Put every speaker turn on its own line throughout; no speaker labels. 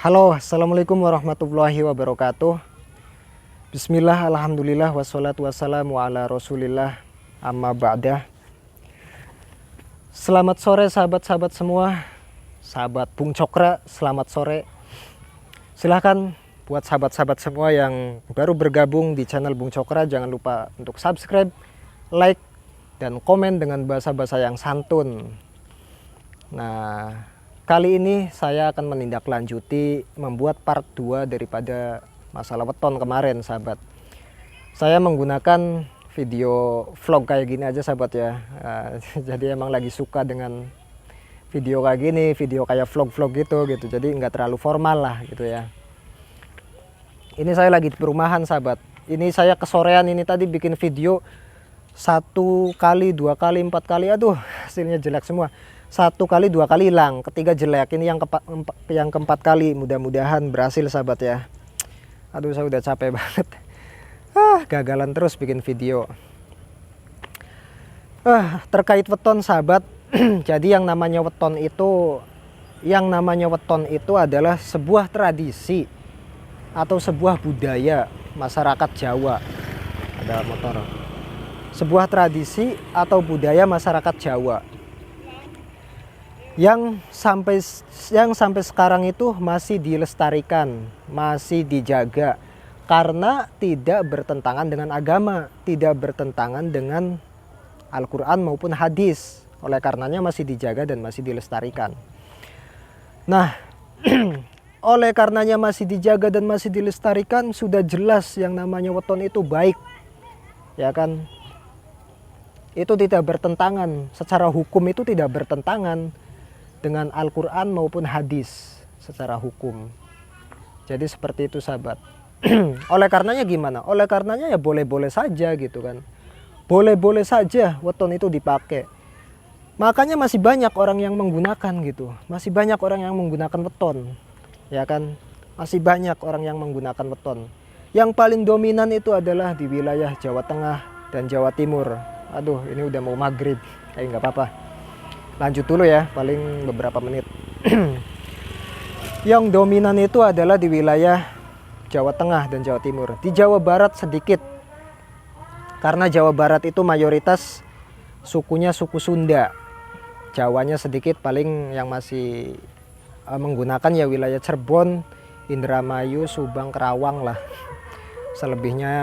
Halo, assalamualaikum warahmatullahi wabarakatuh. Bismillah, alhamdulillah, wassalatu wassalamu ala rasulillah, amma ba'dah. Selamat sore sahabat-sahabat semua, sahabat Bung Cokra, selamat sore. Silahkan buat sahabat-sahabat semua yang baru bergabung di channel Bung Cokra, jangan lupa untuk subscribe, like, dan komen dengan bahasa-bahasa yang santun. Nah, kali ini saya akan menindaklanjuti membuat part 2 daripada masalah weton kemarin, sahabat. Saya menggunakan video vlog kayak gini aja, sahabat ya. Jadi emang lagi suka dengan video kayak gini, video kayak vlog-vlog gitu. Jadi nggak terlalu formal lah gitu ya. Ini saya lagi di perumahan, sahabat. Ini saya kesorean ini tadi bikin video 1 kali, 2 kali, 4 kali, aduh hasilnya jelek semua. 1 kali, 2 kali hilang, ketiga jelek. Ini yang keempat kali, mudah-mudahan berhasil, sahabat ya. Aduh, saya udah capek banget. Gagalan terus bikin video. Terkait weton, sahabat. Jadi yang namanya weton itu adalah sebuah tradisi atau sebuah budaya masyarakat Jawa. Ada motor. Sebuah tradisi atau budaya masyarakat Jawa yang sampai sekarang itu masih dilestarikan, masih dijaga, karena tidak bertentangan dengan agama, tidak bertentangan dengan Al-Quran maupun hadis. Oleh karenanya masih dijaga dan masih dilestarikan. Nah, oleh karenanya masih dijaga dan masih dilestarikan, sudah jelas yang namanya weton itu baik, ya kan? Itu tidak bertentangan, secara hukum itu tidak bertentangan dengan Al-Quran maupun hadis secara hukum. Jadi seperti itu, sahabat. Oleh karenanya gimana? Oleh karenanya ya boleh-boleh saja gitu kan. Boleh-boleh saja weton itu dipakai. Makanya masih banyak orang yang menggunakan gitu. Masih banyak orang yang menggunakan weton. Ya kan? Masih banyak orang yang menggunakan weton. Yang paling dominan itu adalah di wilayah Jawa Tengah dan Jawa Timur. Aduh, ini udah mau maghrib. Nggak apa-apa. Lanjut dulu ya, paling beberapa menit. Yang dominan itu adalah di wilayah Jawa Tengah dan Jawa Timur. Di Jawa Barat sedikit. Karena Jawa Barat itu mayoritas sukunya suku Sunda. Jawanya sedikit, paling yang masih menggunakan ya wilayah Cirebon, Indramayu, Subang, Kerawang lah. Selebihnya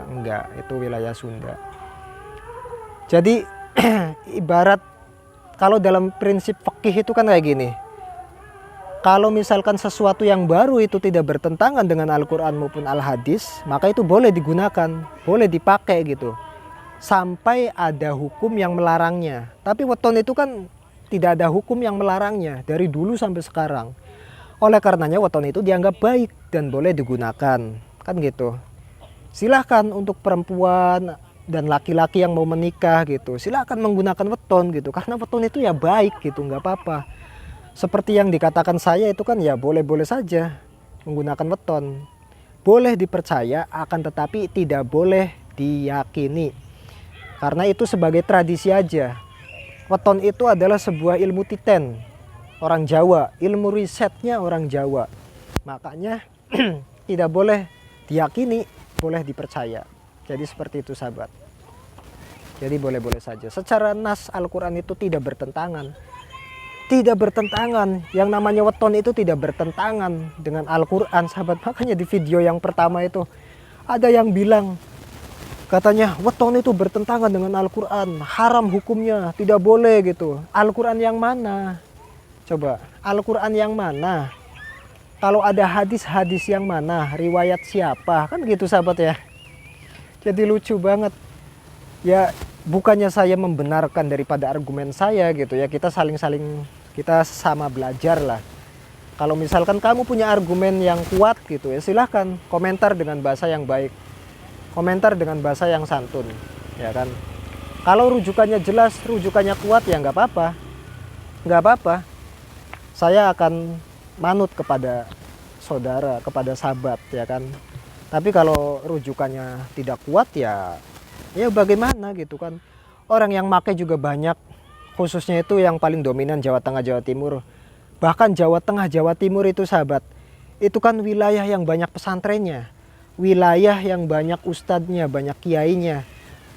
enggak, itu wilayah Sunda. Jadi ibarat kalau dalam prinsip fikih itu kan kayak gini. Kalau misalkan sesuatu yang baru itu tidak bertentangan dengan Al-Quran maupun Al-Hadis, maka itu boleh digunakan, boleh dipakai gitu. Sampai ada hukum yang melarangnya. Tapi weton itu kan tidak ada hukum yang melarangnya dari dulu sampai sekarang. Oleh karenanya weton itu dianggap baik dan boleh digunakan. Kan gitu. Silahkan untuk perempuan dan laki-laki yang mau menikah gitu, silakan menggunakan weton gitu, karena weton itu ya baik gitu, nggak apa-apa. Seperti yang dikatakan saya itu kan ya boleh-boleh saja menggunakan weton, boleh dipercaya, akan tetapi tidak boleh diyakini, karena itu sebagai tradisi aja. Weton itu adalah sebuah ilmu titen orang Jawa, ilmu risetnya orang Jawa, makanya tidak boleh diyakini, boleh dipercaya. Jadi seperti itu, sahabat. Jadi boleh-boleh saja. Secara nas Al-Quran itu tidak bertentangan. Tidak bertentangan. Yang namanya weton itu tidak bertentangan dengan Al-Quran, sahabat. Makanya di video yang pertama itu ada yang bilang, katanya weton itu bertentangan dengan Al-Quran. Haram hukumnya, tidak boleh gitu. Al-Quran yang mana? Coba, Al-Quran yang mana? Kalau ada hadis-hadis yang mana? Riwayat siapa? Kan gitu, sahabat ya. Jadi lucu banget. Ya bukannya saya membenarkan daripada argumen saya gitu ya. Kita kita sama belajar lah. Kalau misalkan kamu punya argumen yang kuat gitu ya, silahkan komentar dengan bahasa yang baik. Komentar dengan bahasa yang santun. Ya kan. Kalau rujukannya jelas, rujukannya kuat ya nggak apa-apa. Nggak apa-apa. Saya akan manut kepada saudara, kepada sahabat ya kan. Tapi kalau rujukannya tidak kuat ya bagaimana gitu kan. Orang yang pakai juga banyak, khususnya itu yang paling dominan Jawa Tengah, Jawa Timur. Bahkan Jawa Tengah, Jawa Timur itu, sahabat, itu kan wilayah yang banyak pesantrennya, wilayah yang banyak ustadznya, banyak kiainya.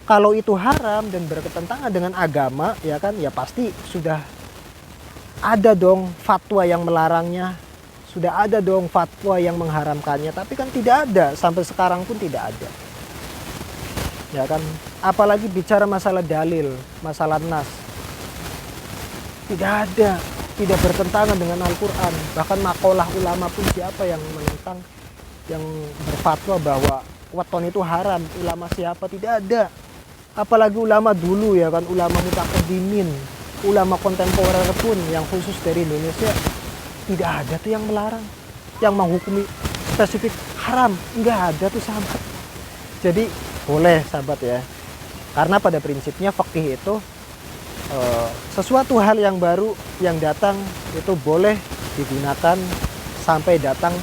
Kalau itu haram dan bertentangan dengan agama, ya kan, ya pasti sudah ada dong fatwa yang melarangnya, sudah ada dong fatwa yang mengharamkannya. Tapi kan tidak ada, sampai sekarang pun tidak ada, ya kan. Apalagi bicara masalah dalil, masalah nas, tidak ada, tidak bertentangan dengan Al-Quran. Bahkan makalah ulama pun siapa yang menentang, yang berfatwa bahwa weton itu haram, ulama siapa? Tidak ada. Apalagi ulama dulu, ya kan, ulama mutaqaddimin, ulama kontemporer pun yang khusus dari Indonesia, tidak ada tuh yang melarang, yang menghukumi spesifik haram, nggak ada tuh sahabat. Jadi boleh sahabat ya, karena pada prinsipnya fikih itu sesuatu hal yang baru yang datang itu boleh digunakan sampai datang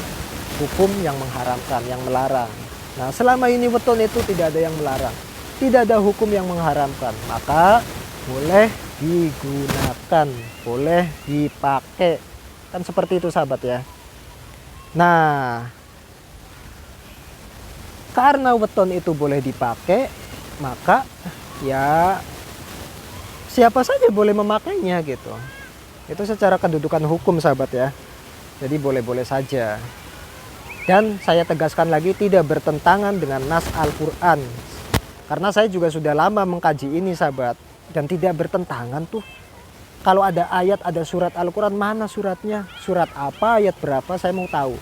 hukum yang mengharamkan, yang melarang. Nah, selama ini weton itu tidak ada yang melarang, tidak ada hukum yang mengharamkan, maka boleh digunakan, boleh dipakai, kan seperti itu sahabat ya. Nah, karena weton itu boleh dipakai, maka ya siapa saja boleh memakainya gitu. Itu secara kedudukan hukum sahabat ya. Jadi boleh-boleh saja. Dan saya tegaskan lagi, tidak bertentangan dengan nas Al-Quran. Karena saya juga sudah lama mengkaji ini sahabat, dan tidak bertentangan tuh. Kalau ada ayat, ada surat Al-Quran, mana suratnya? Surat apa, ayat berapa, saya mau tahu.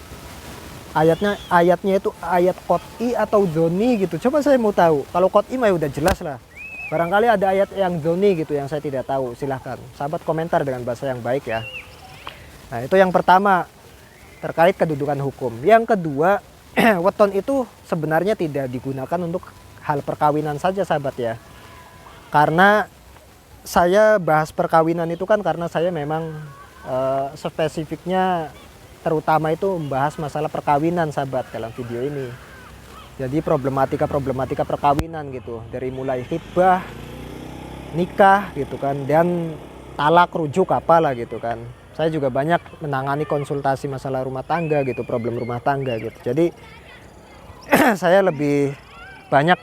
Ayatnya itu ayat qot'i atau dzoni gitu. Coba saya mau tahu. Kalau qot'i mah udah jelas lah. Barangkali ada ayat yang dzoni gitu yang saya tidak tahu. Silahkan sahabat komentar dengan bahasa yang baik ya. Nah, itu yang pertama terkait kedudukan hukum. Yang kedua, weton itu sebenarnya tidak digunakan untuk hal perkawinan saja sahabat ya. Karena saya bahas perkawinan itu kan karena saya memang spesifiknya terutama itu membahas masalah perkawinan sahabat dalam video ini. Jadi problematika perkawinan gitu, dari mulai khitbah, nikah gitu kan, dan talak, rujuk apalah gitu kan. Saya juga banyak menangani konsultasi masalah rumah tangga gitu, problem rumah tangga gitu. Jadi saya lebih banyak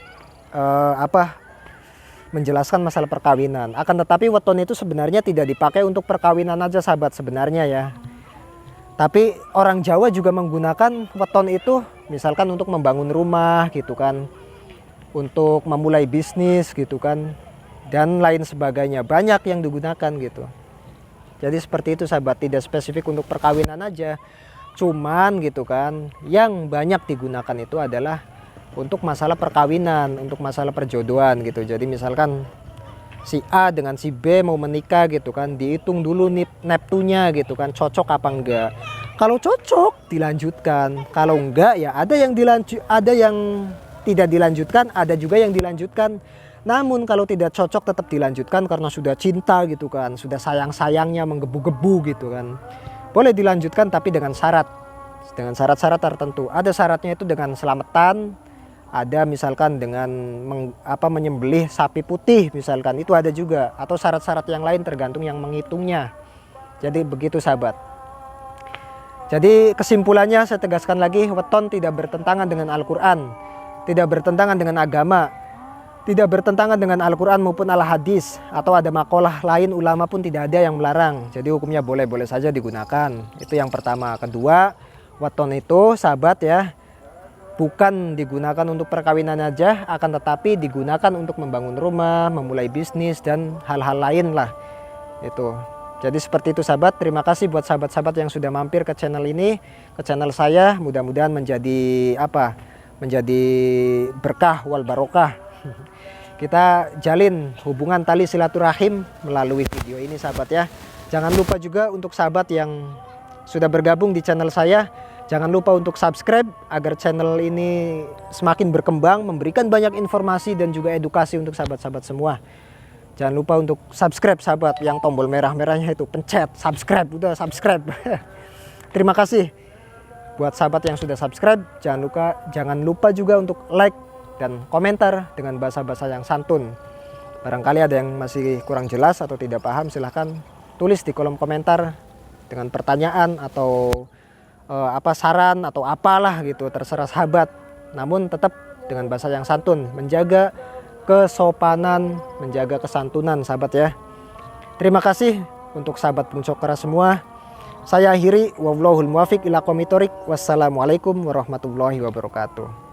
menjelaskan masalah perkawinan. Akan tetapi weton itu sebenarnya tidak dipakai untuk perkawinan aja sahabat sebenarnya ya. Tapi orang Jawa juga menggunakan weton itu misalkan untuk membangun rumah gitu kan, untuk memulai bisnis gitu kan, dan lain sebagainya. Banyak yang digunakan gitu. Jadi seperti itu sahabat, tidak spesifik untuk perkawinan aja. Cuman gitu kan, yang banyak digunakan itu adalah untuk masalah perkawinan, untuk masalah perjodohan gitu. Jadi misalkan si A dengan si B mau menikah gitu kan, dihitung dulu neptunya gitu kan, cocok apa enggak. Kalau cocok dilanjutkan, kalau enggak ya ada yang tidak dilanjutkan, ada juga yang dilanjutkan. Namun kalau tidak cocok tetap dilanjutkan karena sudah cinta gitu kan, sudah sayang-sayangnya menggebu-gebu gitu kan. Boleh dilanjutkan tapi dengan syarat-syarat tertentu. Ada syaratnya itu dengan selamatan, ada misalkan dengan menyembelih sapi putih misalkan, itu ada juga, atau syarat-syarat yang lain tergantung yang menghitungnya. Jadi begitu sahabat. Jadi kesimpulannya saya tegaskan lagi, weton tidak bertentangan dengan Al-Quran, tidak bertentangan dengan agama, tidak bertentangan dengan Al-Quran maupun Al-Hadis, atau ada makalah lain ulama pun tidak ada yang melarang. Jadi hukumnya boleh-boleh saja digunakan. Itu yang pertama. Kedua, weton itu sahabat ya, bukan digunakan untuk perkawinan aja, akan tetapi digunakan untuk membangun rumah, memulai bisnis, dan hal-hal lain lah. Itu. Jadi seperti itu sahabat. Terima kasih buat sahabat-sahabat yang sudah mampir ke channel ini, ke channel saya. Mudah-mudahan menjadi menjadi berkah wal barokah. Kita jalin hubungan tali silaturahim melalui video ini sahabat ya. Jangan lupa juga untuk sahabat yang sudah bergabung di channel saya, jangan lupa untuk subscribe agar channel ini semakin berkembang, memberikan banyak informasi dan juga edukasi untuk sahabat-sahabat semua. Jangan lupa untuk subscribe sahabat, yang tombol merah-merahnya itu pencet subscribe, udah subscribe. Terima kasih buat sahabat yang sudah subscribe. Jangan lupa juga untuk like dan komentar dengan bahasa-bahasa yang santun. Barangkali ada yang masih kurang jelas atau tidak paham, silahkan tulis di kolom komentar dengan pertanyaan atau apa saran atau apalah gitu, terserah sahabat. Namun tetap dengan bahasa yang santun, menjaga kesopanan, menjaga kesantunan sahabat ya. Terima kasih untuk sahabat Bung Cokra semua. Saya akhiri, wallahul muwafiq ila aqwamit thoriq. Wassalamualaikum warahmatullahi wabarakatuh.